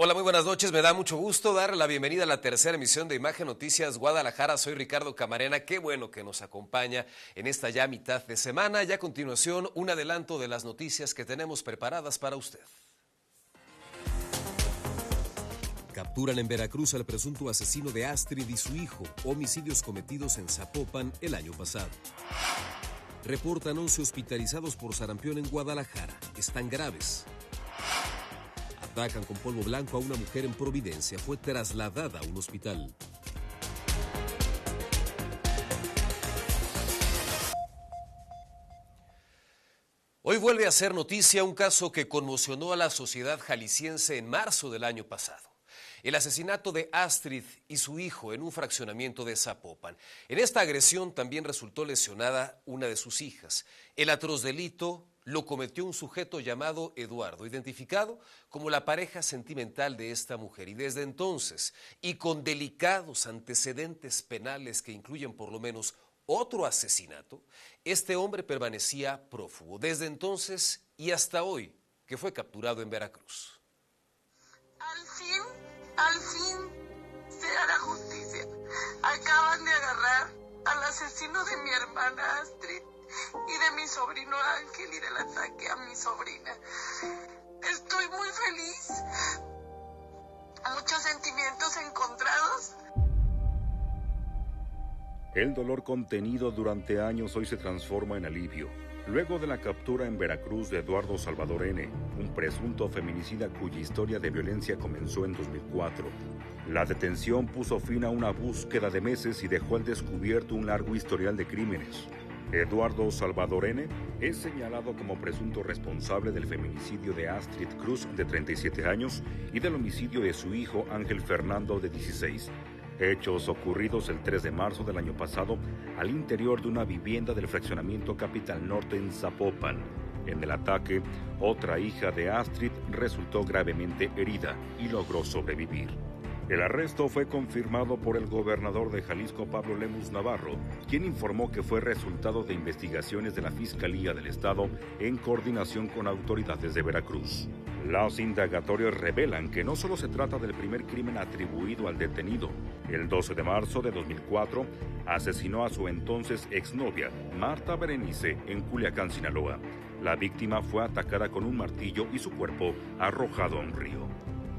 Hola, muy buenas noches. Me da mucho gusto dar la bienvenida a la tercera emisión de Imagen Noticias Guadalajara. Soy Ricardo Camarena. Qué bueno que nos acompaña en esta ya mitad de semana. Y a continuación, un adelanto de las noticias que tenemos preparadas para usted. Capturan en Veracruz al presunto asesino de Astrid y su hijo, homicidios cometidos en Zapopan el año pasado. Reportan 11 hospitalizados por sarampión en Guadalajara. Están graves. Atacan con polvo blanco a una mujer en Providencia. Fue trasladada a un hospital. Hoy vuelve a ser noticia un caso que conmocionó a la sociedad jalisciense en marzo del año pasado. El asesinato de Astrid y su hijo en un fraccionamiento de Zapopan. En esta agresión también resultó lesionada una de sus hijas. El atroz delito lo cometió un sujeto llamado Eduardo, identificado como la pareja sentimental de esta mujer. Y desde entonces, y con delicados antecedentes penales que incluyen por lo menos otro asesinato, este hombre permanecía prófugo. Desde entonces y hasta hoy, que fue capturado en Veracruz. Al fin se hará justicia. Acaban de agarrar al asesino de mi hermana Astrid y de mi sobrino Ángel y del ataque a mi sobrina. Estoy muy feliz. Muchos sentimientos encontrados. El dolor contenido durante años hoy se transforma en alivio. Luego de la captura en Veracruz de Eduardo Salvador N., un presunto feminicida cuya historia de violencia comenzó en 2004. La detención puso fin a una búsqueda de meses y dejó al descubierto un largo historial de crímenes. Eduardo Salvador N. es señalado como presunto responsable del feminicidio de Astrid Cruz, de 37 años, y del homicidio de su hijo Ángel Fernando, de 16. Hechos ocurridos el 3 de marzo del año pasado al interior de una vivienda del fraccionamiento Capital Norte en Zapopan. En el ataque, otra hija de Astrid resultó gravemente herida y logró sobrevivir. El arresto fue confirmado por el gobernador de Jalisco, Pablo Lemus Navarro, quien informó que fue resultado de investigaciones de la Fiscalía del Estado en coordinación con autoridades de Veracruz. Los indagatorios revelan que no solo se trata del primer crimen atribuido al detenido. El 12 de marzo de 2004, asesinó a su entonces exnovia, Marta Berenice, en Culiacán, Sinaloa. La víctima fue atacada con un martillo y su cuerpo arrojado a un río.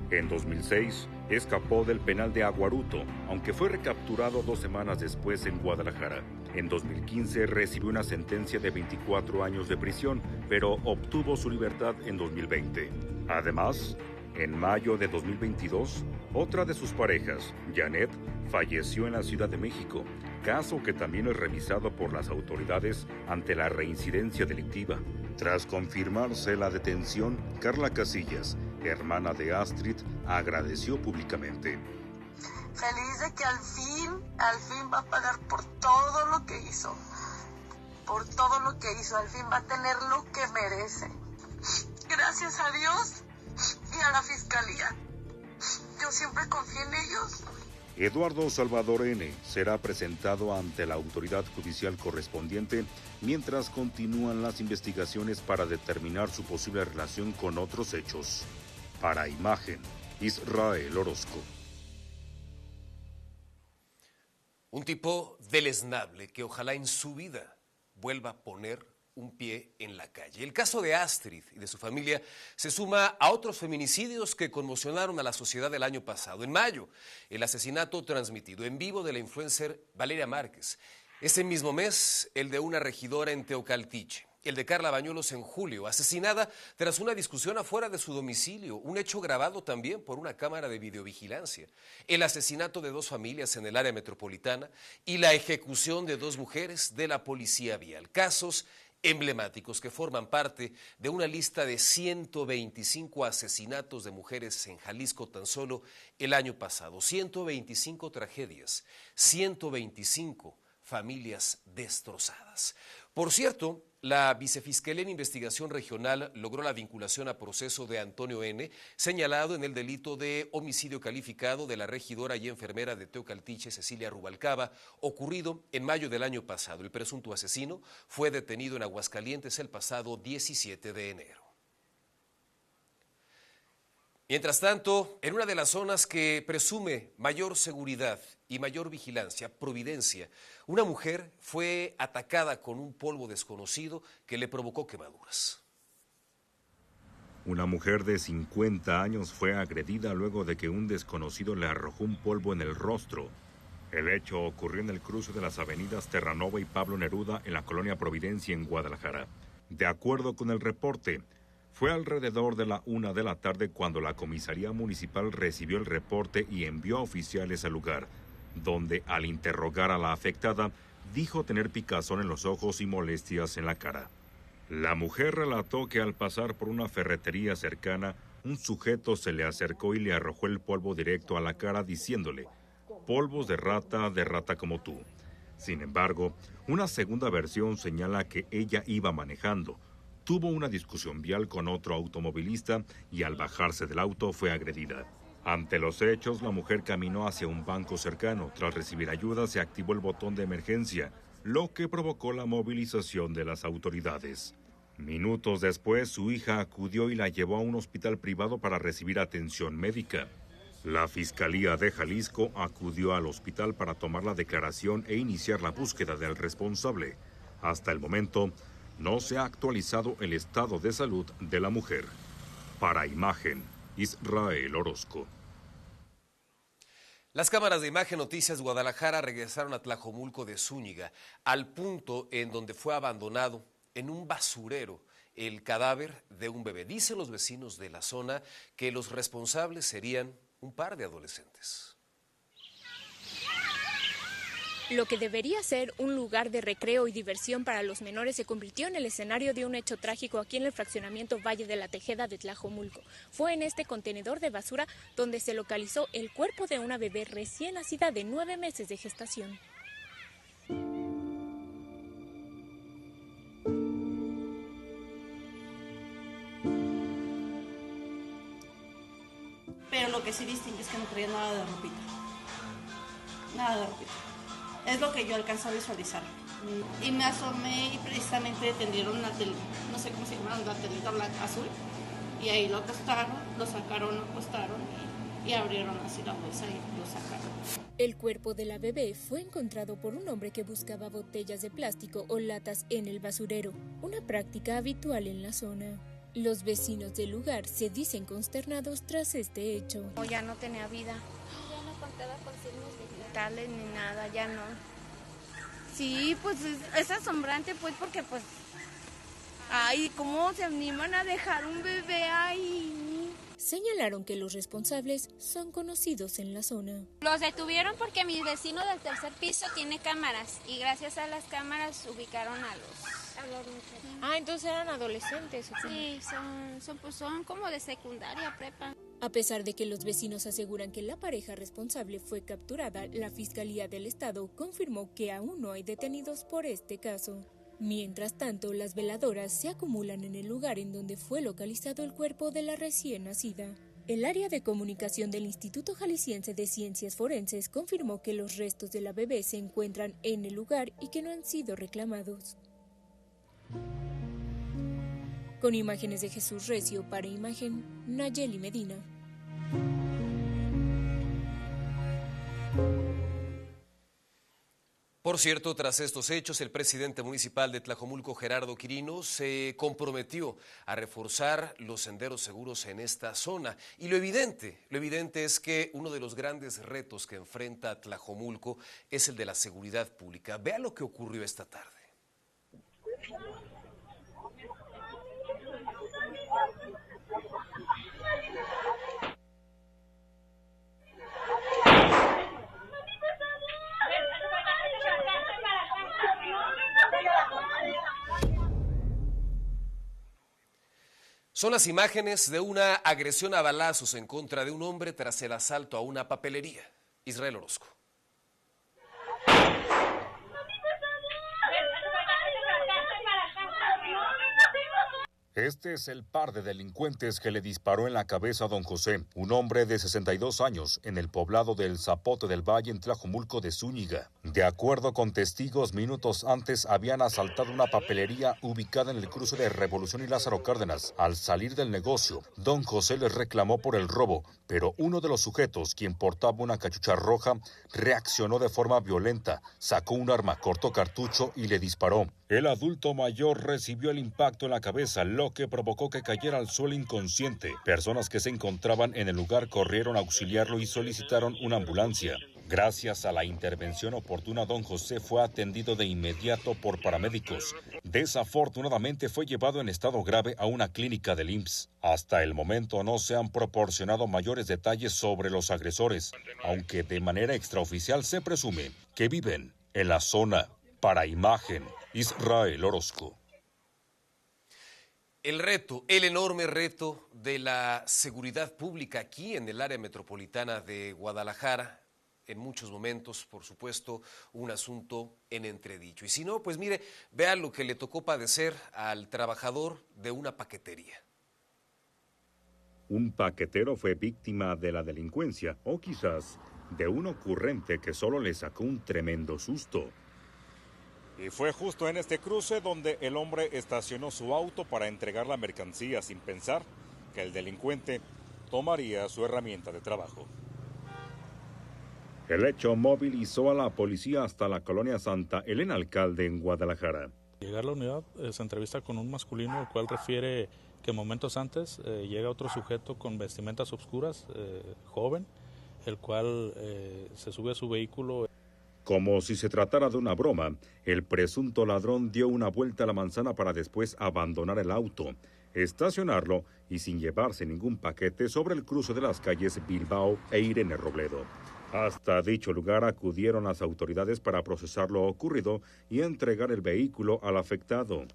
En 2006, escapó del penal de Aguaruto, aunque fue recapturado 2 semanas después en Guadalajara. En 2015 recibió una sentencia de 24 años de prisión, pero obtuvo su libertad en 2020. Además, en mayo de 2022, otra de sus parejas, Janet, falleció en la Ciudad de México, caso que también es revisado por las autoridades ante la reincidencia delictiva. Tras confirmarse la detención, Carla Casillas, hermana de Astrid, agradeció públicamente. Feliz de que al fin va a pagar por todo lo que hizo. Por todo lo que hizo, al fin va a tener lo que merece. Gracias a Dios y a la Fiscalía. Yo siempre confié en ellos. Eduardo Salvador N. será presentado ante la autoridad judicial correspondiente mientras continúan las investigaciones para determinar su posible relación con otros hechos. Para Imagen, Israel Orozco. Un tipo deleznable que ojalá en su vida vuelva a poner un pie en la calle. El caso de Astrid y de su familia se suma a otros feminicidios que conmocionaron a la sociedad el año pasado. En mayo, el asesinato transmitido en vivo de la influencer Valeria Márquez. Ese mismo mes, el de una regidora en Teocaltiche. El de Carla Bañuelos en julio, asesinada tras una discusión afuera de su domicilio, un hecho grabado también por una cámara de videovigilancia. El asesinato de 2 familias en el área metropolitana y la ejecución de 2 mujeres de la policía vial. Casos emblemáticos que forman parte de una lista de 125 asesinatos de mujeres en Jalisco tan solo el año pasado. 125 tragedias, 125 familias destrozadas. Por cierto, la Vicefiscalía en Investigación Regional logró la vinculación a proceso de Antonio N., señalado en el delito de homicidio calificado de la regidora y enfermera de Teocaltiche, Cecilia Rubalcaba, ocurrido en mayo del año pasado. El presunto asesino fue detenido en Aguascalientes el pasado 17 de enero. Mientras tanto, en una de las zonas que presume mayor seguridad y mayor vigilancia, Providencia, una mujer fue atacada con un polvo desconocido que le provocó quemaduras. Una mujer de 50 años fue agredida luego de que un desconocido le arrojó un polvo en el rostro. El hecho ocurrió en el cruce de las avenidas Terranova y Pablo Neruda en la colonia Providencia en Guadalajara. De acuerdo con el reporte, fue alrededor de la 1 de la tarde cuando la comisaría municipal recibió el reporte y envió a oficiales al lugar, donde al interrogar a la afectada, dijo tener picazón en los ojos y molestias en la cara. La mujer relató que al pasar por una ferretería cercana, un sujeto se le acercó y le arrojó el polvo directo a la cara diciéndole: polvos de rata como tú. Sin embargo, una segunda versión señala que ella iba manejando, tuvo una discusión vial con otro automovilista y al bajarse del auto fue agredida. Ante los hechos, la mujer caminó hacia un banco cercano. Tras recibir ayuda, se activó el botón de emergencia, lo que provocó la movilización de las autoridades. Minutos después, su hija acudió y la llevó a un hospital privado para recibir atención médica. La Fiscalía de Jalisco acudió al hospital para tomar la declaración e iniciar la búsqueda del responsable. Hasta el momento, no se ha actualizado el estado de salud de la mujer. Para Imagen, Israel Orozco. Las cámaras de Imagen Noticias Guadalajara regresaron a Tlajomulco de Zúñiga, al punto en donde fue abandonado en un basurero el cadáver de un bebé. Dicen los vecinos de la zona que los responsables serían un par de adolescentes. Lo que debería ser un lugar de recreo y diversión para los menores se convirtió en el escenario de un hecho trágico aquí en el fraccionamiento Valle de la Tejeda de Tlajomulco. Fue en este contenedor de basura donde se localizó el cuerpo de una bebé recién nacida de 9 meses de gestación. Pero lo que sí distingue es que no traía nada de ropita. Nada de ropita. Es lo que yo alcanzo a visualizar. Y me asomé y precisamente tendieron una no sé cómo se llama, la telita blanca azul. Y ahí lo acostaron, lo sacaron, lo acostaron y abrieron así la bolsa y lo sacaron. El cuerpo de la bebé fue encontrado por un hombre que buscaba botellas de plástico o latas en el basurero, una práctica habitual en la zona. Los vecinos del lugar se dicen consternados tras este hecho. Ya no tenía vida. Ya no contaba con signos vitales ni nada, ya no. Sí, pues es asombrante, pues, porque, pues, ay, ¿cómo se animan a dejar un bebé ahí? Señalaron que los responsables son conocidos en la zona. Los detuvieron porque mi vecino del tercer piso tiene cámaras y gracias a las cámaras ubicaron a los muchachos. Ah, entonces eran adolescentes. Sí, son como de secundaria, prepa. A pesar de que los vecinos aseguran que la pareja responsable fue capturada, la Fiscalía del Estado confirmó que aún no hay detenidos por este caso. Mientras tanto, las veladoras se acumulan en el lugar en donde fue localizado el cuerpo de la recién nacida. El área de comunicación del Instituto Jalisciense de Ciencias Forenses confirmó que los restos de la bebé se encuentran en el lugar y que no han sido reclamados. Con imágenes de Jesús Recio para Imagen, Nayeli Medina. Por cierto, tras estos hechos, el presidente municipal de Tlajomulco, Gerardo Quirino, se comprometió a reforzar los senderos seguros en esta zona. Y lo evidente es que uno de los grandes retos que enfrenta Tlajomulco es el de la seguridad pública. Vea lo que ocurrió esta tarde. Son las imágenes de una agresión a balazos en contra de un hombre tras el asalto a una papelería. Israel Orozco. Este es el par de delincuentes que le disparó en la cabeza a don José, un hombre de 62 años, en el poblado del Zapote del Valle, en Tlajomulco de Zúñiga. De acuerdo con testigos, minutos antes habían asaltado una papelería ubicada en el cruce de Revolución y Lázaro Cárdenas. Al salir del negocio, don José les reclamó por el robo, pero uno de los sujetos, quien portaba una cachucha roja, reaccionó de forma violenta, sacó un arma, cortó cartucho y le disparó. El adulto mayor recibió el impacto en la cabeza, lo que provocó que cayera al suelo inconsciente. Personas que se encontraban en el lugar corrieron a auxiliarlo y solicitaron una ambulancia. Gracias a la intervención oportuna, don José fue atendido de inmediato por paramédicos. Desafortunadamente fue llevado en estado grave a una clínica del IMSS. Hasta el momento no se han proporcionado mayores detalles sobre los agresores, aunque de manera extraoficial se presume que viven en la zona. Para Imagen, Israel Orozco. El enorme reto de la seguridad pública aquí en el área metropolitana de Guadalajara, en muchos momentos, por supuesto, un asunto en entredicho. Y si no, pues mire, vea lo que le tocó padecer al trabajador de una paquetería. Un paquetero fue víctima de la delincuencia, o quizás de un ocurrente que solo le sacó un tremendo susto. Y fue justo en este cruce donde el hombre estacionó su auto para entregar la mercancía sin pensar que el delincuente tomaría su herramienta de trabajo. El hecho movilizó a la policía hasta la colonia Santa Elena Alcalde en Guadalajara. Llegar a la unidad, se entrevista con un masculino, el cual refiere que momentos antes llega otro sujeto con vestimentas oscuras, joven, el cual se sube a su vehículo. Como si se tratara de una broma, el presunto ladrón dio una vuelta a la manzana para después abandonar el auto, estacionarlo y sin llevarse ningún paquete sobre el cruce de las calles Bilbao e Irene Robledo. Hasta dicho lugar acudieron las autoridades para procesar lo ocurrido y entregar el vehículo al afectado.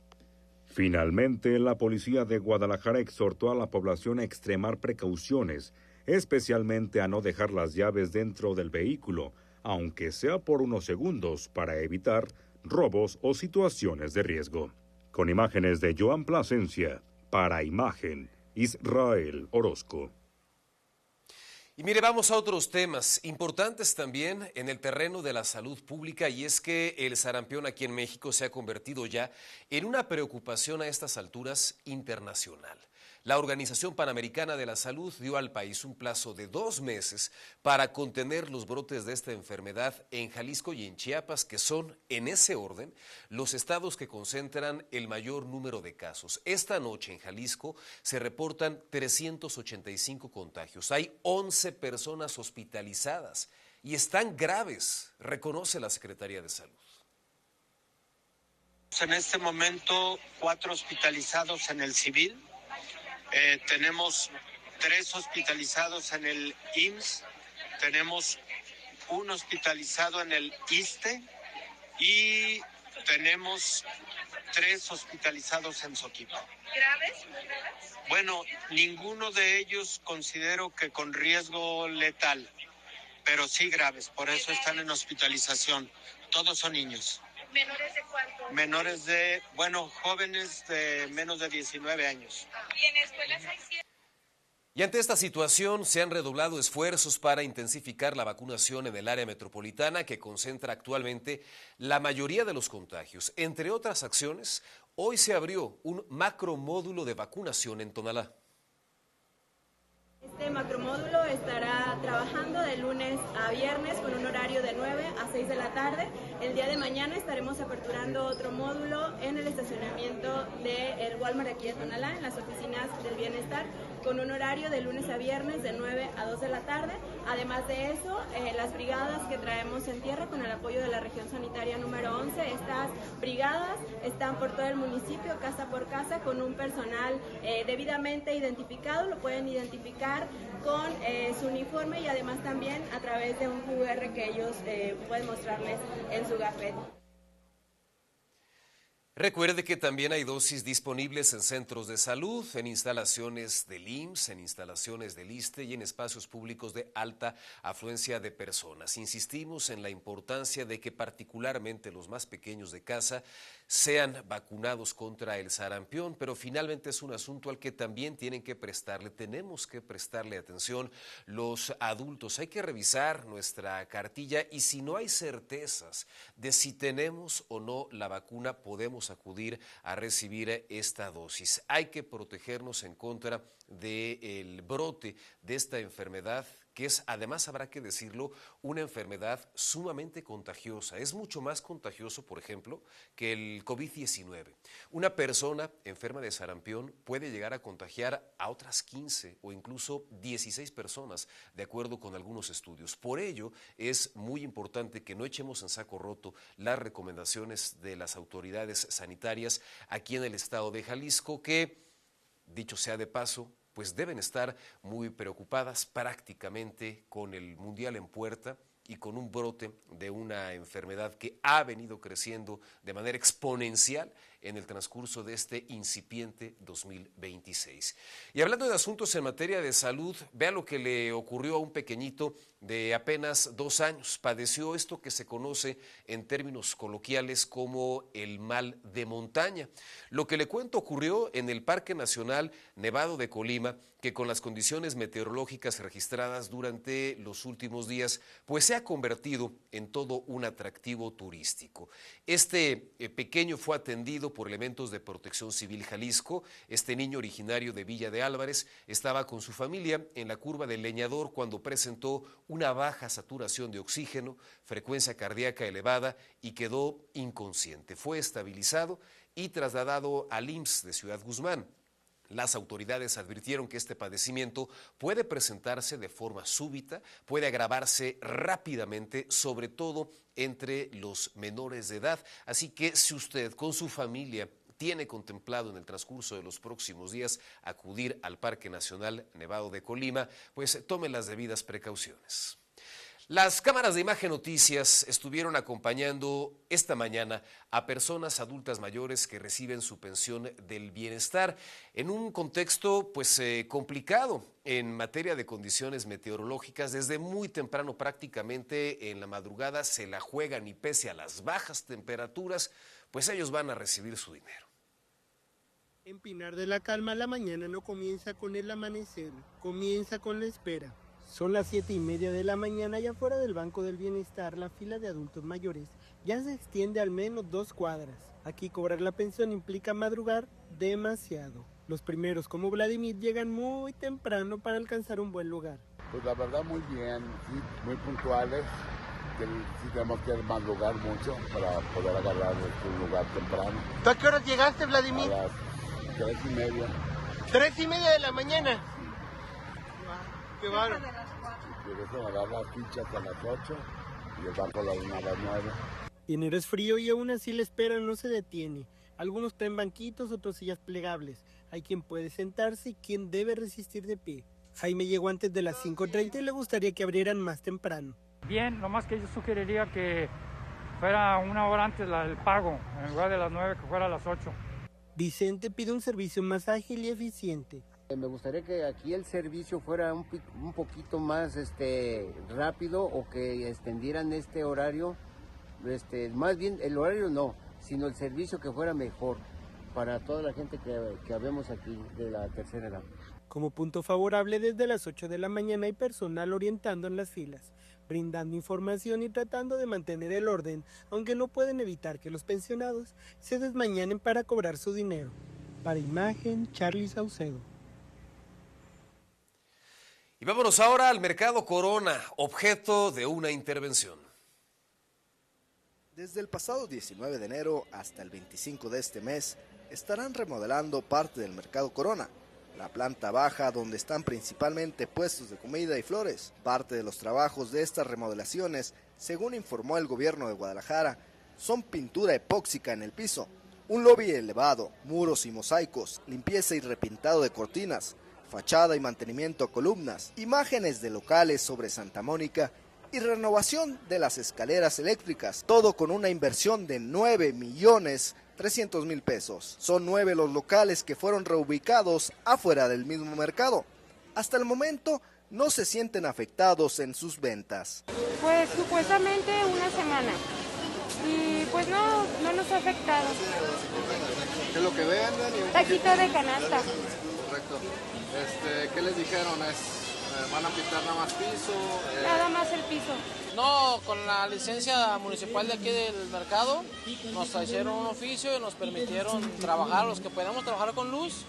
Finalmente, la policía de Guadalajara exhortó a la población a extremar precauciones, especialmente a no dejar las llaves dentro del vehículo, aunque sea por unos segundos, para evitar robos o situaciones de riesgo. Con imágenes de Joan Plasencia, para Imagen, Israel Orozco. Y mire, vamos a otros temas importantes también en el terreno de la salud pública, y es que el sarampión aquí en México se ha convertido ya en una preocupación a estas alturas internacional. La Organización Panamericana de la Salud dio al país un plazo de 2 meses para contener los brotes de esta enfermedad en Jalisco y en Chiapas, que son, en ese orden, los estados que concentran el mayor número de casos. Esta noche en Jalisco se reportan 385 contagios. Hay 11 personas hospitalizadas y están graves, reconoce la Secretaría de Salud. En este momento, 4 hospitalizados en el civil. Tenemos 3 hospitalizados en el IMSS, tenemos 1 hospitalizado en el ISSSTE y tenemos 3 hospitalizados en Soquipa. ¿Graves? ¿Muy graves? Bueno, ninguno de ellos considero que con riesgo letal, pero sí graves, por eso están en hospitalización. Todos son niños. ¿Menores de cuánto? Menores de, jóvenes de menos de 19 años. ¿Y en escuelas hay 100? Y ante esta situación se han redoblado esfuerzos para intensificar la vacunación en el área metropolitana, que concentra actualmente la mayoría de los contagios. Entre otras acciones, hoy se abrió un macromódulo de vacunación en Tonalá. Este macromódulo estará trabajando de lunes a viernes con un horario de 9 a 6 de la tarde. El día de mañana estaremos aperturando otro módulo en el estacionamiento del Walmart aquí de Tonalá, en las oficinas del bienestar, con un horario de lunes a viernes de 9 a 2 de la tarde. Además de eso, las brigadas que traemos en tierra con el apoyo de la región sanitaria número 11, estas brigadas están por todo el municipio, casa por casa, con un personal debidamente identificado. Lo pueden identificar con su uniforme y además también a través de un QR que ellos pueden mostrarles en su gafete. Recuerde que también hay dosis disponibles en centros de salud, en instalaciones del IMSS, en instalaciones del ISSSTE y en espacios públicos de alta afluencia de personas. Insistimos en la importancia de que particularmente los más pequeños de casa sean vacunados contra el sarampión, pero finalmente es un asunto al que también tenemos que prestarle atención los adultos. Hay que revisar nuestra cartilla y si no hay certezas de si tenemos o no la vacuna, podemos acudir a recibir esta dosis. Hay que protegernos en contra del brote de esta enfermedad, que es, además habrá que decirlo, una enfermedad sumamente contagiosa. Es mucho más contagioso, por ejemplo, que el COVID-19. Una persona enferma de sarampión puede llegar a contagiar a otras 15 o incluso 16 personas, de acuerdo con algunos estudios. Por ello, es muy importante que no echemos en saco roto las recomendaciones de las autoridades sanitarias aquí en el estado de Jalisco, que, dicho sea de paso, pues deben estar muy preocupadas prácticamente con el Mundial en puerta y con un brote de una enfermedad que ha venido creciendo de manera exponencial en el transcurso de este incipiente 2026. Y hablando de asuntos en materia de salud, vea lo que le ocurrió a un pequeñito de apenas 2 años. Padeció esto que se conoce en términos coloquiales como el mal de montaña. Lo que le cuento ocurrió en el Parque Nacional Nevado de Colima, que con las condiciones meteorológicas registradas durante los últimos días, pues se ha convertido en todo un atractivo turístico. Este pequeño fue atendido por elementos de Protección Civil Jalisco. Este niño originario de Villa de Álvarez estaba con su familia en la curva del Leñador cuando presentó una baja saturación de oxígeno, frecuencia cardíaca elevada y quedó inconsciente. Fue estabilizado y trasladado al IMSS de Ciudad Guzmán. Las autoridades advirtieron que este padecimiento puede presentarse de forma súbita, puede agravarse rápidamente, sobre todo entre los menores de edad. Así que si usted con su familia tiene contemplado en el transcurso de los próximos días acudir al Parque Nacional Nevado de Colima, pues tome las debidas precauciones. Las cámaras de Imagen Noticias estuvieron acompañando esta mañana a personas adultas mayores que reciben su pensión del bienestar en un contexto complicado en materia de condiciones meteorológicas. Desde muy temprano, prácticamente en la madrugada, se la juegan y pese a las bajas temperaturas, pues ellos van a recibir su dinero. En Pinar de la Calma, la mañana no comienza con el amanecer, comienza con la espera. Son las 7:30 de la mañana y afuera del Banco del Bienestar la fila de adultos mayores ya se extiende al menos 2 cuadras. Aquí cobrar la pensión implica madrugar demasiado. Los primeros, como Vladimir, llegan muy temprano para alcanzar un buen lugar. Pues la verdad muy bien, sí, muy puntuales, que sí tenemos que madrugar mucho para poder agarrar un lugar temprano. ¿Tú a qué horas llegaste, Vladimir? A las 3:30. 3:30 de la mañana. Qué bárbaro. Llegué a dar las fichas a las 8 y el banco a las 9. Enero es frío y aún así la espera no se detiene. Algunos traen banquitos, otros sillas plegables. Hay quien puede sentarse y quien debe resistir de pie. Jaime llegó antes de las 5:30 y le gustaría que abrieran más temprano. Bien, nomás que yo sugeriría que fuera 1 hora antes el pago, en lugar de las 9 que fuera a las 8. Vicente pide un servicio más ágil y eficiente. Me gustaría que aquí el servicio fuera un poquito más rápido o que extendieran este horario, más bien el horario no, sino el servicio que fuera mejor para toda la gente que habemos aquí de la tercera edad. Como punto favorable, desde las 8 de la mañana hay personal orientando en las filas, brindando información y tratando de mantener el orden, aunque no pueden evitar que los pensionados se desmañanen para cobrar su dinero. Para Imagen, Charly Saucedo. Y vámonos ahora al Mercado Corona, objeto de una intervención. Desde el pasado 19 de enero hasta el 25 de este mes, estarán remodelando parte del Mercado Corona, la planta baja donde están principalmente puestos de comida y flores. Parte de los trabajos de estas remodelaciones, según informó el gobierno de Guadalajara, son pintura epóxica en el piso, un lobby elevado, muros y mosaicos, limpieza y repintado de cortinas, fachada y mantenimiento a columnas, imágenes de locales sobre Santa Mónica y renovación de las escaleras eléctricas, todo con una inversión de 9 millones 300,000 pesos. Son 9 los locales que fueron reubicados afuera del mismo mercado. Hasta el momento no se sienten afectados en sus ventas. Pues supuestamente una semana y pues no nos ha afectado. ¿Qué es lo que venden? Taquito de canasta. Correcto. ¿Qué les dijeron? ¿Van a pintar nada más piso? Nada más el piso. No, con la licencia municipal de aquí del mercado nos hicieron un oficio y nos permitieron trabajar, los que podíamos trabajar con luz,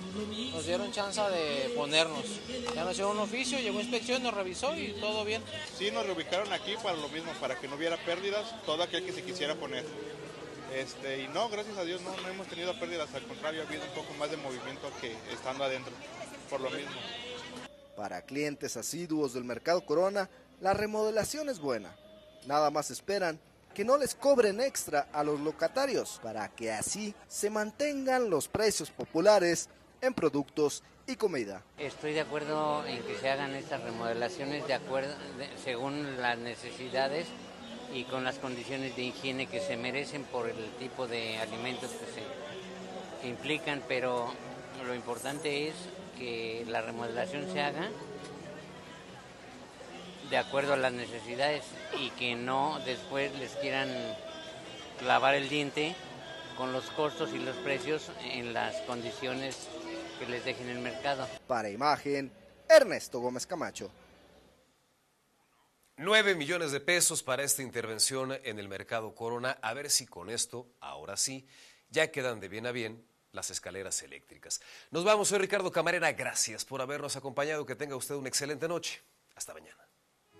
nos dieron chance de ponernos. Ya nos hicieron un oficio, llegó inspección, nos revisó y todo bien. Sí, nos reubicaron aquí para lo mismo, para que no hubiera pérdidas, todo aquel que se quisiera poner. Y no, gracias a Dios no hemos tenido pérdidas, al contrario, ha habido un poco más de movimiento que estando adentro, por lo mismo. Para clientes asiduos del Mercado Corona, la remodelación es buena. Nada más esperan que no les cobren extra a los locatarios para que así se mantengan los precios populares en productos y comida. Estoy de acuerdo en que se hagan estas remodelaciones según las necesidades y con las condiciones de higiene que se merecen por el tipo de alimentos que implican, pero lo importante es que la remodelación se haga de acuerdo a las necesidades y que no después les quieran clavar el diente con los costos y los precios en las condiciones que les dejen el mercado. Para Imagen, Ernesto Gómez Camacho. 9 millones de pesos para esta intervención en el Mercado Corona. A ver si con esto, ahora sí, ya quedan de bien a bien las escaleras eléctricas. Nos vamos, soy Ricardo Camarena, gracias por habernos acompañado, que tenga usted una excelente noche. Hasta mañana.